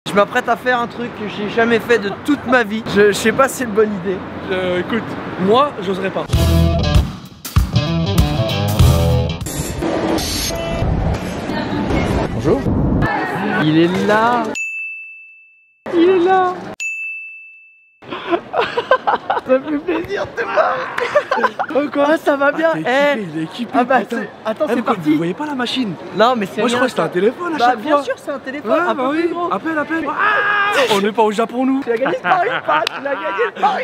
Je m'apprête à faire un truc que j'ai jamais fait de toute ma vie. Je sais pas si c'est une bonne idée. Écoute, moi, j'oserais pas. Bonjour. Il est là. Il est là. Ça fait plaisir de te voir. Oh quoi, ça va bien. Il est équipé. Ah bah attends, c'est parti. Vous voyez pas la machine? Non mais c'est moi je crois que c'était un téléphone à chaque fois. Bien sûr c'est un téléphone. Ouais, bah oui. Appelle. On n'est pas au Japon nous. Tu as gagné le pari ou pas? Tu l'as gagné le pari.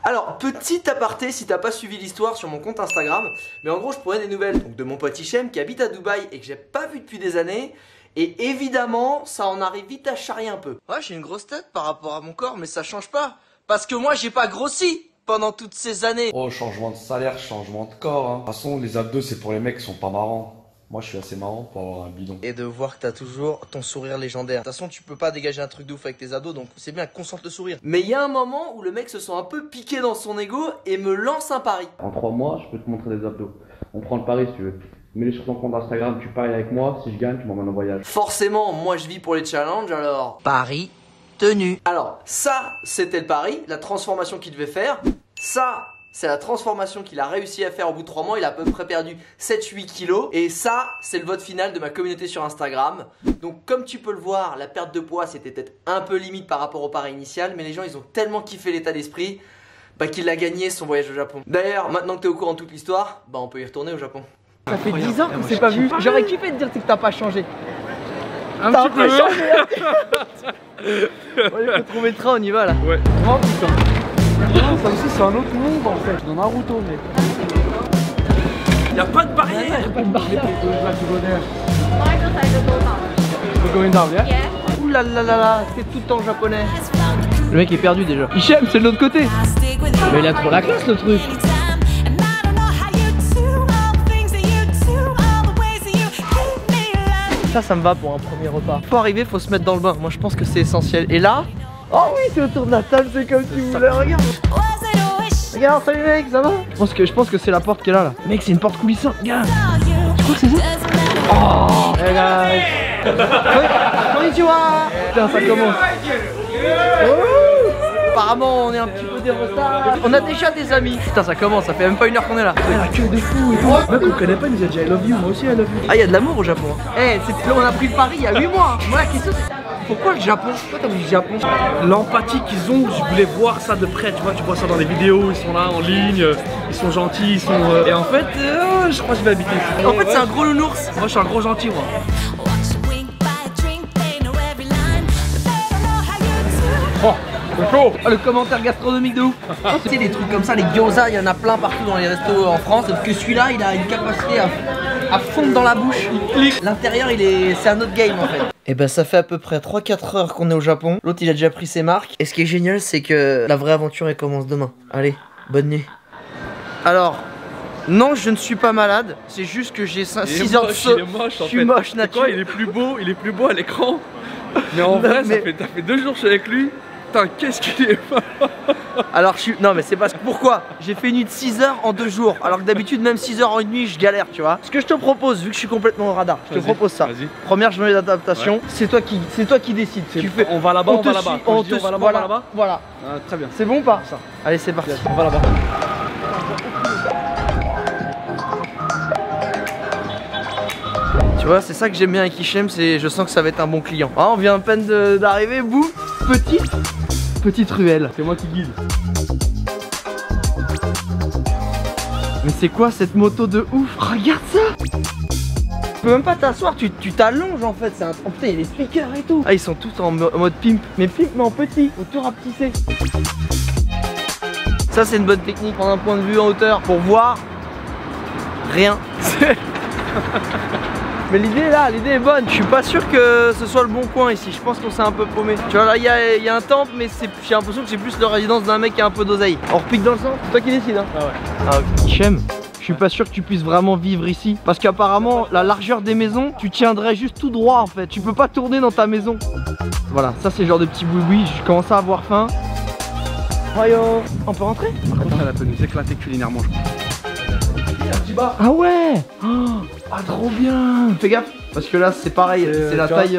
Alors, petit aparté si t'as pas suivi l'histoire sur mon compte Instagram, mais en gros je prenais des nouvelles donc, de mon pote Hichem qui habite à Dubaï et que j'ai pas vu depuis des années. Et évidemment, ça en arrive vite à charrier un peu. Ouais, j'ai une grosse tête par rapport à mon corps, mais ça change pas. Parce que moi, j'ai pas grossi pendant toutes ces années. Oh, changement de salaire, changement de corps. Hein. De toute façon, les abdos, c'est pour les mecs qui sont pas marrants. Moi, je suis assez marrant pour avoir un bidon. Et de voir que t'as toujours ton sourire légendaire. De toute façon, tu peux pas dégager un truc de ouf avec tes abdos, donc c'est bien, concentre le sourire. Mais il y a un moment où le mec se sent un peu piqué dans son ego et me lance un pari. En 3 mois, je peux te montrer des abdos. On prend le pari si tu veux. Mets-les sur ton compte Instagram, tu paries avec moi. Si je gagne, tu m'emmènes en voyage. Forcément, moi je vis pour les challenges, alors... Pari tenu. Alors, ça, c'était le pari, la transformation qu'il devait faire. Ça, c'est la transformation qu'il a réussi à faire au bout de 3 mois. Il a à peu près perdu 7-8 kilos. Et ça, c'est le vote final de ma communauté sur Instagram. Donc, comme tu peux le voir, la perte de poids, c'était peut-être un peu limite par rapport au pari initial. Mais les gens, ils ont tellement kiffé l'état d'esprit qu'il a gagné son voyage au Japon. D'ailleurs, maintenant que tu es au courant de toute l'histoire, on peut y retourner au Japon. Ça fait 10 ans qu'on s'est pas vu. J'aurais kiffé de dire que t'as pas changé. Un petit peu changé. Bon, il faut trouver le train, on y va là. Ouais. Oh putain. Non, ça aussi c'est un autre monde en fait. Dans Naruto mec. Y'a pas de barrière. Y'a pas de barrière. We're going down, yeah? Ouh là là là là, c'est tout le temps japonais. Le mec est perdu déjà. Hichem, c'est de l'autre côté. Mais il a trop la classe le truc. Ça me va pour un premier repas. Faut arriver, faut se mettre dans le bain. Moi je pense que c'est essentiel. Et là, oh oui, c'est autour de la table, c'est comme tu voulais. Regarde. Regarde, salut mec, ça va? Je pense que c'est la porte qui est là. Mec, c'est une porte coulissante. Regarde. Tu crois que c'est ça? Oh, hey guys. Konnichiwa. Putain, ça commence. Apparemment on est un petit peu des retards. On a déjà des amis. Putain ça commence, ça fait même pas 1 heure qu'on est là. La queue de fou et tout. Mec on connaît pas, il nous a dit I love you, moi aussi I love you. Ah y'a de l'amour au Japon. On a pris le pari il y a 8 mois. Moi la question c'est pourquoi le Japon? Pourquoi t'as dit le Japon? L'empathie qu'ils ont, je voulais voir ça de près, tu vois ça dans les vidéos, ils sont là en ligne, ils sont gentils, ils sont... Et en fait, je crois que je vais habiter ici. En fait c'est un gros nounours. Moi je suis un gros gentil moi. Oh, Oh, le commentaire gastronomique de ouf. Tu sais, des trucs comme ça, les gyoza, il y en a plein partout dans les restos en France. Sauf que celui-là, il a une capacité à fondre dans la bouche. L'intérieur, c'est un autre game en fait. Et ben ça fait à peu près 3-4 heures qu'on est au Japon. L'autre, il a déjà pris ses marques. Et ce qui est génial, c'est que la vraie aventure, elle commence demain. Allez, bonne nuit. Alors... Non, je ne suis pas malade, c'est juste que j'ai 6 heures de saut. Je suis moche naturel. Il est plus beau à l'écran. Mais en vrai, ça fait 2 jours que je suis avec lui. Putain, qu'est-ce qu'il est mal. Alors non mais c'est parce que pourquoi? J'ai fait une nuit de 6 heures en 2 jours. Alors que d'habitude même 6 heures en une nuit je galère, tu vois. Ce que je te propose, vu que je suis complètement au radar, je te propose ça. Première journée d'adaptation, ouais. C'est toi qui décides. On va là-bas, on va là-bas. On va là-bas, voilà. Ah, très bien. C'est bon ou pas ça? Allez c'est parti. On va là-bas. Tu vois, c'est ça que j'aime bien avec Hichem, c'est je sens que ça va être un bon client. Ah, on vient à peine d'arriver, boum, petite ruelle. C'est moi qui guide. Mais c'est quoi cette moto de ouf? Regarde ça! Tu peux même pas t'asseoir, tu t'allonges en fait, c'est un... Oh putain, il y a des speakers et tout. Ah, ils sont tous en mode pimp. Mais pimp mais en petit, faut tout rapetisser. Ça c'est une bonne technique, prendre un point de vue en hauteur pour voir rien. Mais l'idée là, l'idée est bonne. Je suis pas sûr que ce soit le bon coin ici. Je pense qu'on s'est un peu paumé. Tu vois là, il y a un temple, mais j'ai l'impression que c'est plus la résidence d'un mec qui a un peu d'oseille. On repique dans le centre. C'est toi qui décides. Hein. Ah ouais. Ah ok. Hichem, je suis pas sûr que tu puisses vraiment vivre ici. Parce qu'apparemment, la largeur des maisons, tu tiendrais juste tout droit en fait. Tu peux pas tourner dans ta maison. Voilà, ça c'est le genre de petit boui-boui. Je commence à avoir faim. Voyons. On peut rentrer? Par contre, elle peut nous éclater culinairement, je crois. Ah ouais. Oh, ah trop bien. Fais gaffe. Parce que là c'est pareil, c'est la taille,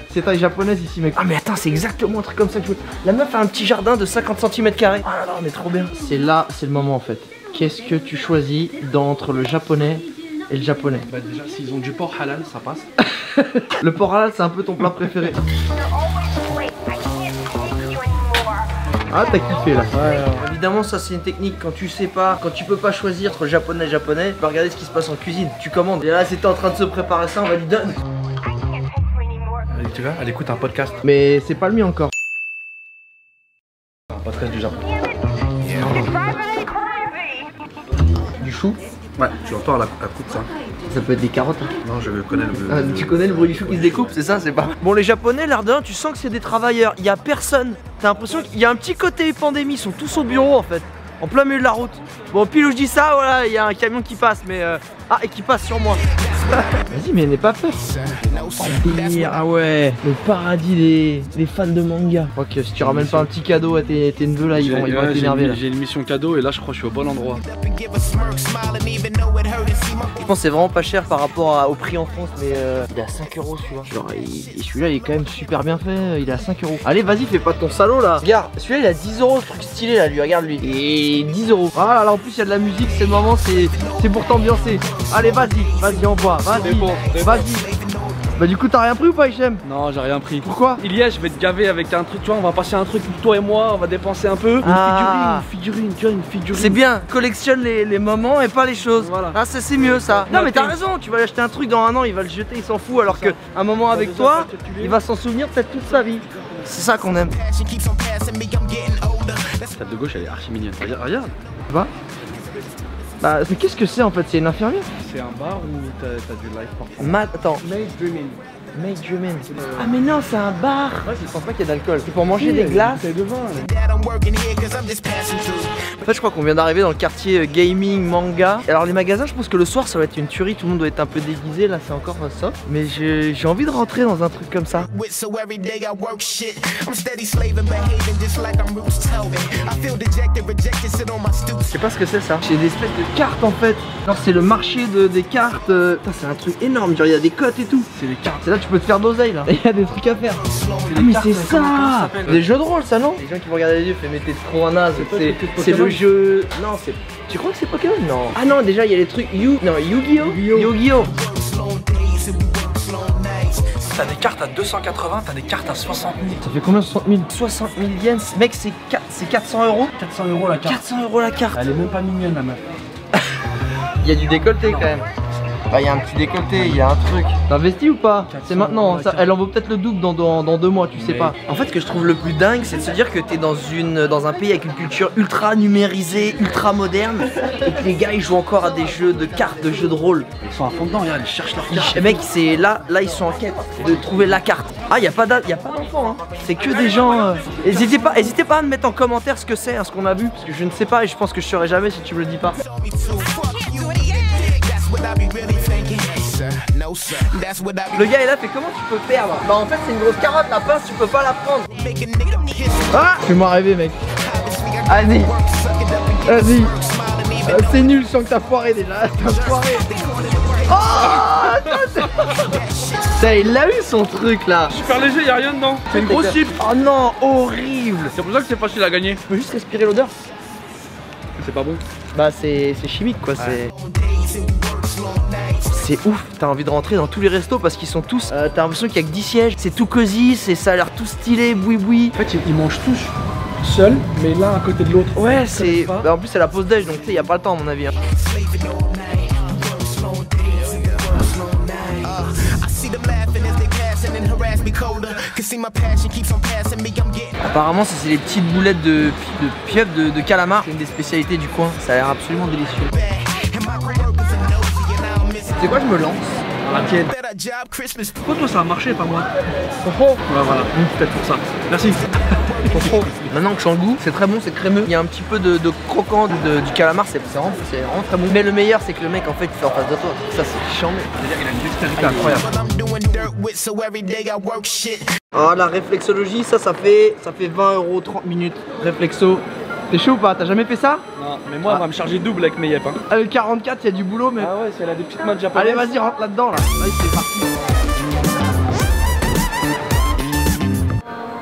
c'est taille japonaise ici mec. Ah mais attends, c'est exactement un truc comme ça que je veux. La meuf a un petit jardin de 50 cm². Ah non mais trop bien. C'est là, c'est le moment en fait. Qu'est-ce que tu choisis entre le japonais et le japonais? Bah déjà s'ils ont du porc halal ça passe. Le porc halal c'est un peu ton plat préféré. Ah t'as kiffé là. Ouais. Évidemment ça c'est une technique quand tu sais pas, quand tu peux pas choisir entre japonais et japonais, tu vas regarder ce qui se passe en cuisine, tu commandes. Et là c'était en train de se préparer ça, on va lui donner. Allez, tu vois, elle écoute un podcast. Mais c'est pas le mien encore. Un podcast du Japon. Du chou? Ouais, tu entends la coupe ça. Ça peut être des carottes. Hein. Non, je connais le. Tu connais le bruit du chou qui se découpe, c'est ça, c'est pas. Bon, les japonais, l'air de rien, tu sens que c'est des travailleurs. Il y a personne. T'as l'impression qu'il y a un petit côté pandémie. Ils sont tous au bureau en fait, en plein milieu de la route. Bon, pile où je dis ça, voilà, il y a un camion qui passe, mais ah, et qui passe sur moi. Vas-y, mais n'aie pas peur. Ah ouais, le paradis des fans de manga. Je crois que si tu ramènes pas un petit cadeau à tes neveux là, ils vont être énervés là. J'ai une mission cadeau et là je crois que je suis au bon endroit. Je pense que c'est vraiment pas cher par rapport au prix en France, mais il est à 5 € celui-là. Genre, celui-là il est quand même super bien fait, il est à 5 €. Allez, vas-y, fais pas ton salaud là. Regarde, celui-là il a 10 € ce truc stylé là, lui, regarde lui. Et 10 €. Voilà, là en plus il y a de la musique, c'est le moment, c'est pour t'ambiancer. Allez, vas-y, on voit, vas-y. Bah du coup t'as rien pris ou pas Hichem? Non, j'ai rien pris. Pourquoi? Ilias, je vais te gaver avec un truc, tu vois, on va passer un truc pour toi et moi, on va dépenser un peu. Une figurine, tu vois, une figurine. C'est bien, collectionne les moments et pas les choses. Voilà. Ah ça c'est mieux ça. Non mais t'as raison, tu vas lui acheter un truc dans un an, il va le jeter, il s'en fout, alors que un moment avec toi, il va s'en souvenir peut-être toute sa vie. C'est ça qu'on aime. Celle de gauche elle est archi mignonne. Regarde. Tu vois? Bah qu'est-ce que c'est en fait? C'est une infirmière? C'est un bar où t'as du live parfois. Attends. Make Dreamin'. Ah mais non, c'est un bar. Ouais, je pense pas qu'il y ait d'alcool. C'est pour manger des glaces. C'est de vin. En fait, je crois qu'on vient d'arriver dans le quartier gaming, manga. Alors les magasins, je pense que le soir ça va être une tuerie. Tout le monde doit être un peu déguisé. Là, c'est encore soft. Mais j'ai envie de rentrer dans un truc comme ça. Je sais pas ce que c'est ça. C'est des espèces de cartes en fait. Alors c'est le marché des cartes. C'est un truc énorme. Genre il y a des cotes et tout. C'est les cartes. C'est là tu peux te faire d'oseille là. Il y a des trucs à faire. Ah mais c'est ça. Des jeux de rôle ça non? Les gens qui vont regarder les yeux, mais t'es trop un naze. C'est le jeu. Non c'est. Tu crois que c'est Pokémon? Non. Ah non déjà il y a les trucs Yu-Gi-Oh. Yu-Gi-Oh. T'as des cartes à 280, t'as des cartes à 60 000. Ça fait combien 60 000? 60 000 yens. Mec c'est 400 €. 400 € la carte. 400 € la carte. Elle est même pas mignonne la meuf. Il y a du décolleté quand même. Bah il y a un petit décolleté, il y a un truc. T'as investi ou pas? C'est maintenant, ça, elle en vaut peut-être le double dans 2 mois, tu sais pas. En fait ce que je trouve le plus dingue, c'est de se dire que t'es dans un pays avec une culture ultra numérisée, ultra moderne, et que les gars ils jouent encore à des jeux de cartes, de jeux de rôle. Ils sont à fond dedans, regarde, ils cherchent leur carte. Les mecs c'est là ils sont en quête de trouver la carte. Ah y a pas d'enfants hein. C'est que des gens. N'hésitez pas à me mettre en commentaire ce que c'est, hein, ce qu'on a vu, parce que je ne sais pas et je pense que je saurais jamais si tu me le dis pas. Le gars est là, fait comment tu peux perdre? Bah en fait c'est une grosse carotte, la pince tu peux pas la prendre. Ah, fais-moi rêver mec. Vas-y. C'est nul, je sens que t'as foiré déjà. T'as foiré. Oh ça, il l'a eu son truc là. Super léger, y'a rien dedans. C'est une grosse chip. Oh non, horrible. C'est pour ça que c'est facile à gagner. Tu peux juste respirer l'odeur. C'est pas bon. Bah c'est chimique quoi, ouais. C'est ouf, t'as envie de rentrer dans tous les restos parce qu'ils sont tous, t'as l'impression qu'il y a que 10 sièges, c'est tout cosy, ça a l'air tout stylé, boui. En fait ils mangent tous seuls, mais l'un à côté de l'autre. Ouais c'est, bah, en plus c'est la pause déj donc tu sais, y a pas le temps à mon avis hein. Apparemment ça c'est les petites boulettes de pieuvre de calamar, c'est une des spécialités du coin, ça a l'air absolument délicieux. C'est quoi, je me lance? La tienne. Pourquoi toi ça a marché pas moi? Ouais voilà, peut-être pour ça. Merci. Maintenant que je sens le goût, c'est très bon, c'est crémeux. Il y a un petit peu de croquant du calamar, c'est vraiment très bon. Mais le meilleur c'est que le mec en fait il fait en face de toi. Ça c'est chiant. C'est-à-dire qu'il a une dextérité incroyable. Oh la réflexologie, ça fait 20 € 30 minutes. Réflexo. T'es chaud ou pas? T'as jamais fait ça? Non, mais moi, on va me charger double avec mes yep. Hein. Le 44, il y a du boulot, mais. Ah ouais, c'est là des petites maths japonaises. Allez, vas-y, rentre là-dedans là. Vas-y, c'est parti.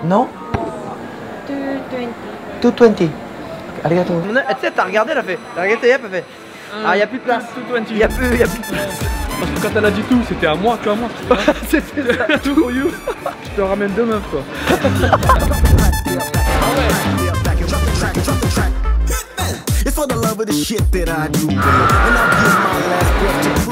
Non? 220. Arigato. Tu sais, t'as regardé, elle a fait. T'as regardé, elle a fait. Ah, y a plus de place. 220. Y a plus de place. Parce que quand elle a dit tout, c'était à moi, tu vois, moi. C'était ça. Tout pour you. Je te ramène 2 meufs, quoi.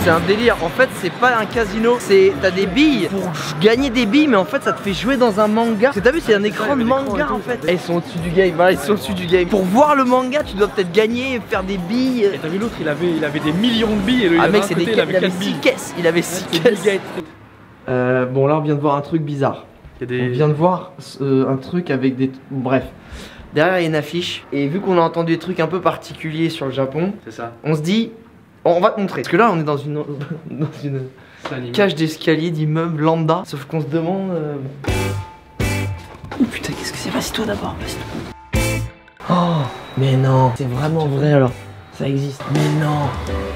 C'est un délire, en fait c'est pas un casino, c'est t'as des billes pour gagner des billes mais en fait ça te fait jouer dans un manga. T'as vu c'est un écran de manga en fait. Et ils sont au-dessus du game, voilà, ils sont au-dessus du game. Pour voir le manga tu dois peut-être gagner, faire des billes. Et t'as vu l'autre il avait des millions de billes et le mec c'est des caisses, il avait 6 caisses. Il avait 6 caisses. Bon là on vient de voir un truc bizarre. On vient de voir un truc avec des... Bref. Derrière il y a une affiche et vu qu'on a entendu des trucs un peu particuliers sur le Japon, c'est ça. On se dit, on va te montrer. Parce que là on est dans une cage d'escalier d'immeuble lambda. Sauf qu'on se demande... Oh putain qu'est-ce que c'est? Vas-y toi d'abord, vas-y. Oh mais non, c'est vraiment vrai alors. Ça existe. Mais non.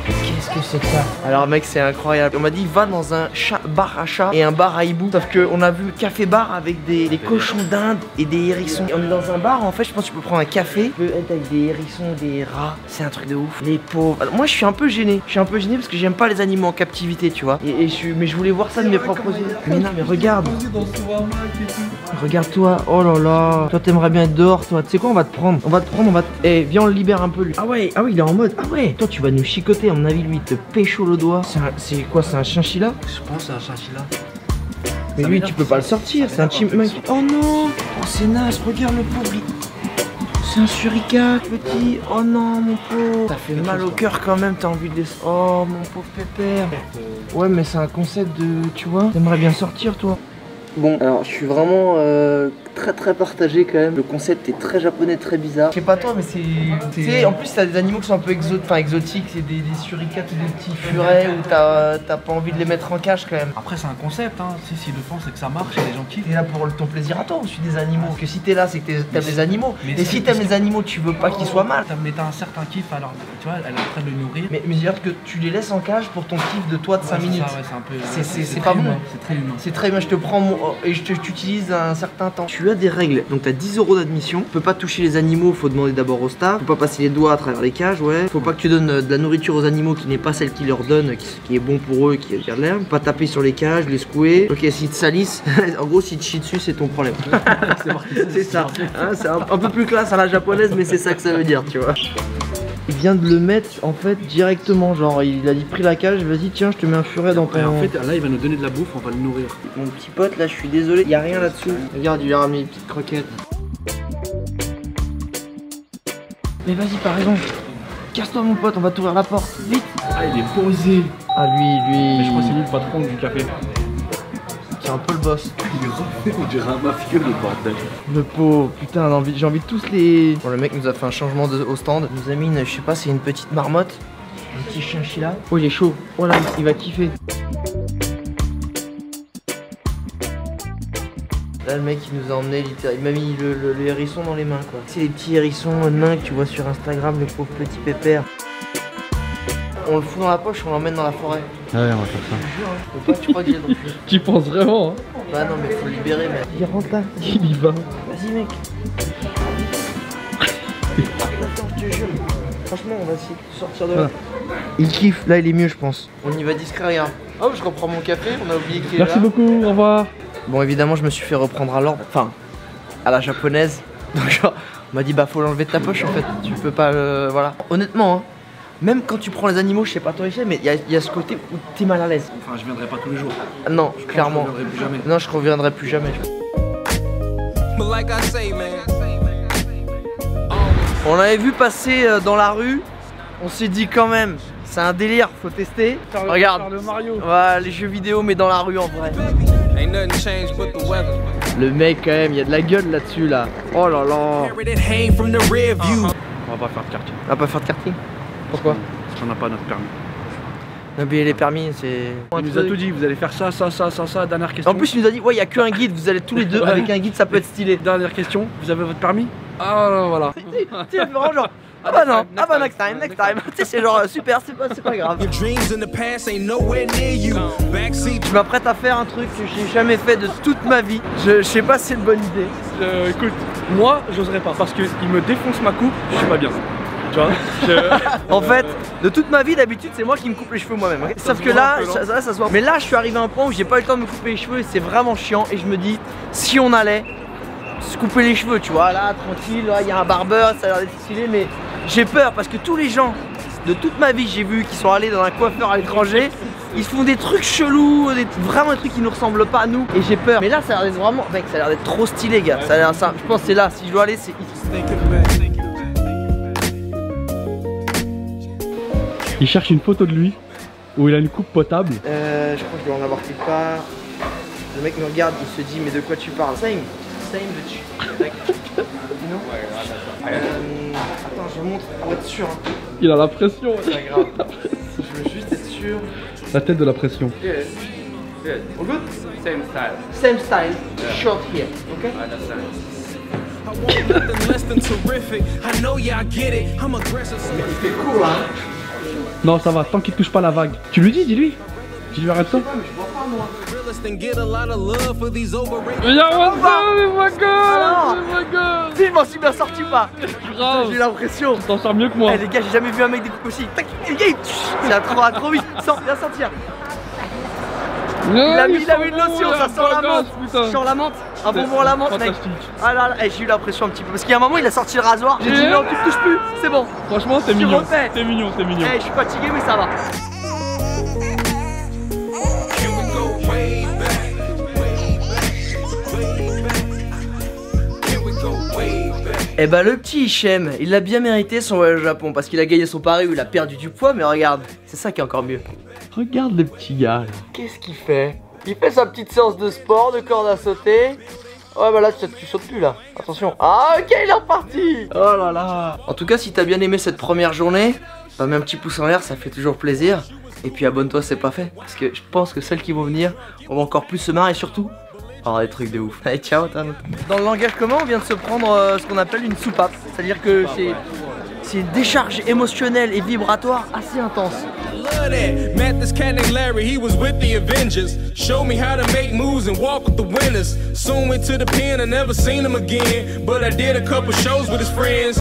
Qu'est-ce que c'est que ça? Alors mec c'est incroyable. On m'a dit va dans un bar à chat et un bar à hibou. Sauf qu'on a vu café bar avec des cochons d'Inde et des hérissons. Et on est dans un bar en fait je pense que tu peux prendre un café. Tu peux être avec des hérissons, des rats. C'est un truc de ouf. Les pauvres. Alors, moi je suis un peu gêné. Je suis un peu gêné parce que j'aime pas les animaux en captivité tu vois. Mais je voulais voir ça de mes propres yeux. Mais non mais regarde. Regarde-toi. Oh là là. Toi t'aimerais bien être dehors toi. Tu sais quoi on va te prendre. Eh viens on le libère un peu lui. Ah ouais il est en mode. Ah ouais. Toi tu vas nous chicoter à mon avis lui il te pécho le doigt. C'est quoi? C'est un chinchilla? Je pense que c'est un chinchilla. Mais lui tu peux pas le sortir, c'est un chipmunk. Oh non. Oh c'est naze, regarde le pauvre. C'est un suricate petit. Oh non mon pauvre. Ça fait mal au cœur quand même, t'as envie de les... Oh mon pauvre pépère. Ouais mais c'est un concept de... Tu vois, t'aimerais bien sortir toi. Bon alors je suis vraiment très partagé quand même. Le concept est très japonais, très bizarre. Je sais pas toi mais c'est... Tu sais en plus t'as des animaux qui sont un peu exotiques. C'est des suricates ou des petits furets où t'as pas envie de les mettre en cage quand même. Après c'est un concept hein. S'ils le font c'est que ça marche et les gens kiffent. T'es là pour ton plaisir à toi ou celui des animaux? Parce que si t'es là c'est que t'aimes les animaux. Et si t'aimes les animaux tu veux pas qu'ils soient mal. Mais t'as un certain kiff alors tu vois elle est en train de le nourrir. Mais c'est-à-dire que tu les laisses en cage pour ton kiff de toi de 5 minutes. C'est pas bon. C'est très humain. C'est très humain, je te prends et je t'utilise un certain temps. Tu as des règles, donc t'as 10 € d'admission. Tu peux pas toucher les animaux, faut demander d'abord au staff. Faut pas passer les doigts à travers les cages, ouais. Faut pas que tu donnes de la nourriture aux animaux qui n'est pas celle qu'ils leur donnent, qui est bon pour eux, qui garde l'air. Pas taper sur les cages, les secouer. Ok, s'ils te salissent, en gros s'ils te chient dessus, c'est ton problème. C'est ça. Hein, c'est un peu plus classe à la japonaise, mais c'est ça que ça veut dire, tu vois. Il vient de le mettre en fait directement, genre il a dit pris la cage, vas-y tiens je te mets un furet dans ton... Et en fait là il va nous donner de la bouffe, on va le nourrir. Mon petit pote là je suis désolé, y a rien là-dessous. Regarde il lui a ramené une petite croquette. Mais vas-y par exemple, casse-toi mon pote, on va t'ouvrir la porte, vite. Ah il est posé. Ah lui. Mais je crois que c'est lui le patron du café. C'est un peu le boss. On dirait un mafieux le bordel. Le pauvre, putain j'ai envie de tous les... Bon le mec nous a fait un changement au stand. Il nous a mis une, je sais pas c'est une petite marmotte. Un petit chinchilla. Oh il est chaud, oh là il va kiffer. Là le mec il nous a emmené littéralement, il m'a mis le hérisson dans les mains quoi. C'est les petits hérissons nains que tu vois sur Instagram, le pauvre petit pépère. On le fout dans la poche, on l'emmène dans la forêt. Ouais, on va faire ça. Je te jure, hein. Faut pas que tu crois qu'il est dans le jeu. Tu penses vraiment hein? Bah non mais faut le libérer mec. Il rentre là. Il y va. Vas-y mec. Attends je te jure. Franchement on va essayer de sortir de là. Il kiffe, là il est mieux je pense. On y va discret, regarde. Hop je reprends mon café, on a oublié qu'il est là. Merci beaucoup, au revoir. Bon évidemment je me suis fait reprendre à l'ordre, enfin à la japonaise. Donc genre, on m'a dit bah faut l'enlever de ta poche en fait. Tu peux pas voilà. Honnêtement hein. Même quand tu prends les animaux, je sais pas toi Michel, mais il y a ce côté où t'es mal à l'aise. Enfin je viendrai pas tous les jours. Non, clairement. Je reviendrai plus jamais. Non, je reviendrai plus jamais. On l'avait vu passer dans la rue, on s'est dit quand même, c'est un délire, faut tester. Regarde, le Mario. Voilà, les jeux vidéo mais dans la rue en vrai. Le mec quand même, il y a de la gueule là-dessus là. Oh là là. On va pas faire de quartier. On va pas faire de karting? Pourquoi? Parce qu'on n'a pas notre permis. Non mais les permis c'est... Il nous a tout dit, vous allez faire ça, dernière question. En plus il nous a dit, ouais il y a qu'un guide, vous allez tous les deux avec un guide ça peut être stylé. Dernière question, vous avez votre permis? Ah voilà. Tu sais vraiment genre, Ah bah non, ah bah next time. Tu sais, c'est genre super, c'est pas grave. Je m'apprête à faire un truc que j'ai jamais fait de toute ma vie. Je sais pas si c'est une bonne idée. Écoute, moi j'oserais pas parce qu'il me défonce ma coupe, je suis pas bien. Tu vois En fait, de toute ma vie d'habitude c'est moi qui me coupe les cheveux moi-même. Okay, sauf que là, ça se voit. Mais là je suis arrivé à un point où j'ai pas eu le temps de me couper les cheveux et c'est vraiment chiant. Et je me dis, si on allait se couper les cheveux, tu vois, là tranquille, il y a un barbeur, ça a l'air d'être stylé, mais j'ai peur parce que tous les gens de toute ma vie j'ai vu qui sont allés dans un coiffeur à l'étranger, ils font des trucs chelous, vraiment des trucs qui nous ressemblent pas à nous et j'ai peur. Mais là ça a l'air d'être vraiment, mec, ça a l'air d'être trop stylé gars, ça a l'air ça. Je pense que c'est là, si je dois aller c'est ici. Il cherche une photo de lui où il a une coupe potable. Je crois que je dois en avoir quelque part. Le mec me regarde, il se dit mais de quoi tu parles? Same de non. Attends, je montre pour être sûr. Hein. Il a la pression. C'est pas grave. Je veux juste être sûr. La tête de la pression. Good. All good? Same style. Same style. Yeah. Short here. Okay? Il fait court là. Non, ça va, tant qu'il touche pas la vague. Tu lui dis, dis-lui. Tu lui arrêtes ça. Mais je vois pas moi. Si, je m'en suis bien sorti ou pas? J'ai l'impression. Tu t'en sors mieux que moi. Eh les gars, j'ai jamais vu un mec découper aussi. Tac, c'est trop vite. Sors, viens sortir. Il a mis une lotion, ça sent la menthe. Ça sent la menthe. Un bonbon à la menthe, mec. Ah là là, j'ai eu l'impression un petit peu. Parce qu'il y a un moment, il a sorti le rasoir. J'ai dit non, tu me touches plus. C'est bon. Franchement, c'est mignon. C'est mignon, c'est mignon. Eh, je suis fatigué, mais ça va. Eh bah le petit Hichem, il l'a bien mérité son voyage au Japon parce qu'il a gagné son pari où il a perdu du poids, mais regarde, c'est ça qui est encore mieux. Regarde le petit gars. Qu'est-ce qu'il fait? Il fait sa petite séance de sport, de corde à sauter. Ouais bah là tu sautes plus là, attention. Ah ok, il est reparti. Oh là là. En tout cas si t'as bien aimé cette première journée, bah mets un petit pouce en l'air, ça fait toujours plaisir. Et puis abonne-toi, c'est pas fait, parce que je pense que celles qui vont venir, on va encore plus se marrer et surtout oh, des trucs de ouf. Allez, ciao. Dans le langage commun, on vient de se prendre ce qu'on appelle une soupape. C'est-à-dire que c'est une décharge émotionnelle et vibratoire assez intense. Met cat named Larry, he was with the Avengers. Showed me how to make moves and walk with the winners. Soon went to the pen, I never seen him again. But I did a couple shows with his friends.